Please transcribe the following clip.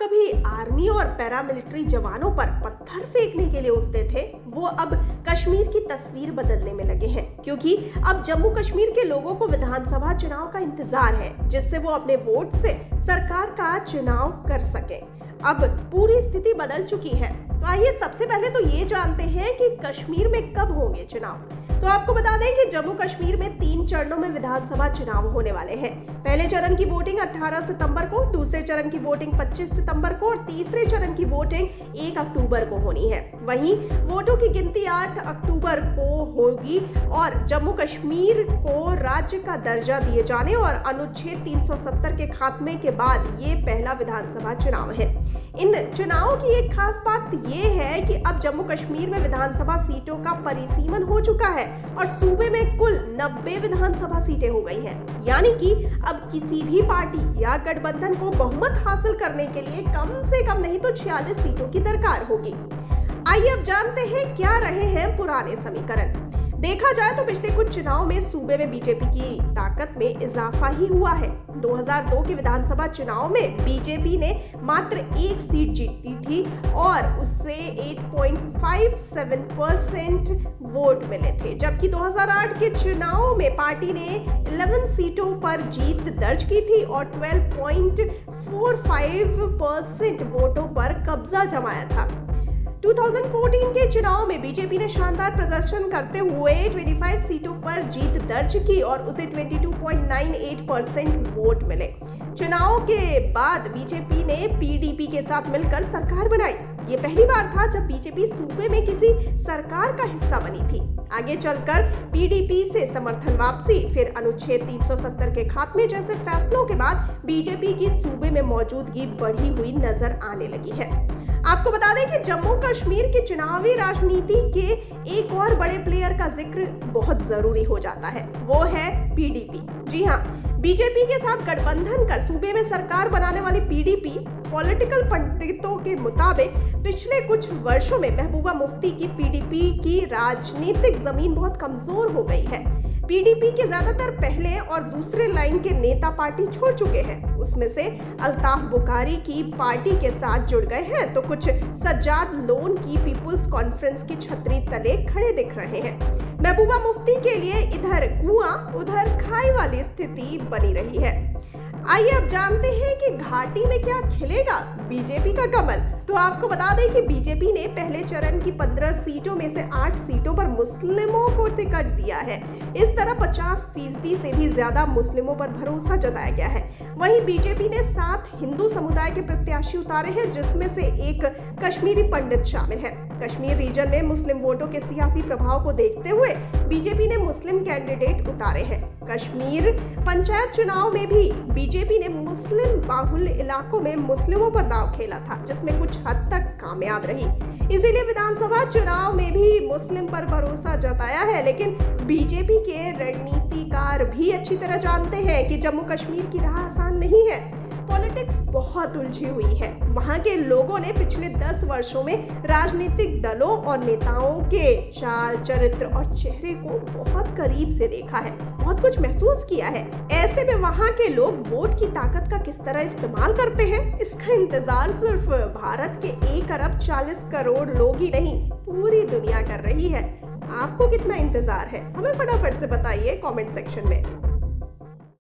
कभी आर्मी और पैरामिलिट्री जवानों पर पत्थर फेंकने के लिए उठते थे, वो अब कश्मीर की तस्वीर बदलने में लगे हैं, क्योंकि अब जम्मू कश्मीर के लोगों को विधानसभा चुनाव का इंतजार है, जिससे वो अपने वोट से सरकार का चुनाव कर सकें। अब पूरी स्थिति बदल चुकी है। तो आइए सबसे पहले तो ये जानते हैं कि कश्मीर में कब होंगे चुनाव। तो आपको बता दें कि जम्मू कश्मीर में 3 चरणों में विधानसभा चुनाव होने वाले हैं। पहले चरण की वोटिंग 18 सितंबर को, दूसरे चरण की वोटिंग 25 सितंबर को और तीसरे चरण की वोटिंग 1 अक्टूबर को होनी है। वहीं वोटों की गिनती 8 अक्टूबर को होगी और जम्मू कश्मीर को राज्य का दर्जा दिए जाने और अनुच्छेद 370 के खात्मे के बाद ये पहला विधानसभा चुनाव है। इन चुनावों की एक खास बात ये है कि अब जम्मू कश्मीर में विधानसभा सीटों का परिसीमन हो चुका है और सूबे में कुल 90 विधानसभा सीटें हो गई हैं। यानी कि अब किसी भी पार्टी या गठबंधन को बहुमत हासिल करने के लिए कम से कम नहीं तो 46 सीटों की दरकार होगी। आइए अब जानते हैं क्या रहे हैं पुराने समीकरण। देखा जाए तो पिछले कुछ चुनाव में सूबे में बीजेपी की ताकत में इजाफा ही हुआ है। 2002 के विधानसभा चुनाव में बीजेपी ने मात्र 1 सीट जीती थी और उससे 8.57% वोट मिले थे, जबकि 2008 के चुनाव में पार्टी ने 11 सीटों पर जीत दर्ज की थी और 12.45% वोटों पर कब्जा जमाया था। 2014 के चुनाव में बीजेपी ने शानदार प्रदर्शन करते हुए 25 सीटों पर जीत दर्ज की और उसे 22.98% वोट मिले। चुनाव के बाद बीजेपी ने पीडीपी के साथ मिलकर सरकार बनाई। ये पहली बार था जब बीजेपी सूबे में किसी सरकार का हिस्सा बनी थी। आगे चलकर पीडीपी से समर्थन वापसी, फिर अनुच्छेद 370 के खात्मे जैसे फैसलों के बाद बीजेपी की सूबे में मौजूदगी बढ़ी हुई नजर आने लगी है। आपको बता दें कि जम्मू कश्मीर की चुनावी राजनीति के एक और बड़े प्लेयर का जिक्र बहुत जरूरी हो जाता है, वो है पीडीपी। जी हाँ, बीजेपी के साथ गठबंधन कर सूबे में सरकार बनाने वाली पीडीपी पॉलिटिकल पंडितों के मुताबिक पिछले कुछ वर्षों में महबूबा मुफ्ती की पीडीपी की राजनीतिक जमीन बहुत कमजोर हो गई है। पीडीपी के ज्यादातर पहले और दूसरे लाइन के नेता पार्टी छोड़ चुके हैं। उसमें से अल्ताफ बुखारी की पार्टी के साथ जुड़ गए हैं, तो कुछ सज्जाद लोन की पीपुल्स कॉन्फ्रेंस की छतरी तले खड़े दिख रहे हैं। महबूबा मुफ्ती के लिए इधर कुआं उधर खाई वाली स्थिति बनी रही है। आइए अब जानते हैं कि घाटी में क्या खिलेगा बीजेपी का कमल। तो आपको बता दें कि बीजेपी ने पहले चरण की 15 सीटों में से 8 सीटों पर मुस्लिमों को टिकट दिया है। इस तरह 50% से भी ज्यादा मुस्लिमों पर भरोसा जताया गया है। वहीं बीजेपी ने 7 हिंदू समुदाय के प्रत्याशी उतारे हैं, जिसमें से एक कश्मीरी पंडित शामिल है। कश्मीर रीजन में मुस्लिम वोटों के सियासी प्रभाव को देखते हुए बीजेपी ने मुस्लिम कैंडिडेट उतारे हैं। कश्मीर पंचायत चुनाव में भी बीजेपी ने मुस्लिम बाहुल्य इलाकों में मुस्लिमों पर दांव खेला था, जिसमें कुछ हद तक कामयाब रही। इसीलिए विधानसभा चुनाव में भी मुस्लिम पर भरोसा जताया है। लेकिन बीजेपी के रणनीतिकार भी अच्छी तरह जानते हैं कि जम्मू कश्मीर की राह आसान नहीं है। पॉलिटिक्स बहुत उलझी हुई है। वहां के लोगों ने पिछले 10 वर्षों में राजनीतिक दलों और नेताओं के चाल चरित्र और चेहरे को बहुत करीब से देखा है, बहुत कुछ महसूस किया है। ऐसे में वहां के लोग वोट की ताकत का किस तरह इस्तेमाल करते हैं, इसका इंतजार सिर्फ भारत के 1 अरब 40 करोड़ लोग ही नहीं, पूरी दुनिया कर रही है। आपको कितना इंतजार है, हमें फटाफट से बताइए कमेंट सेक्शन में।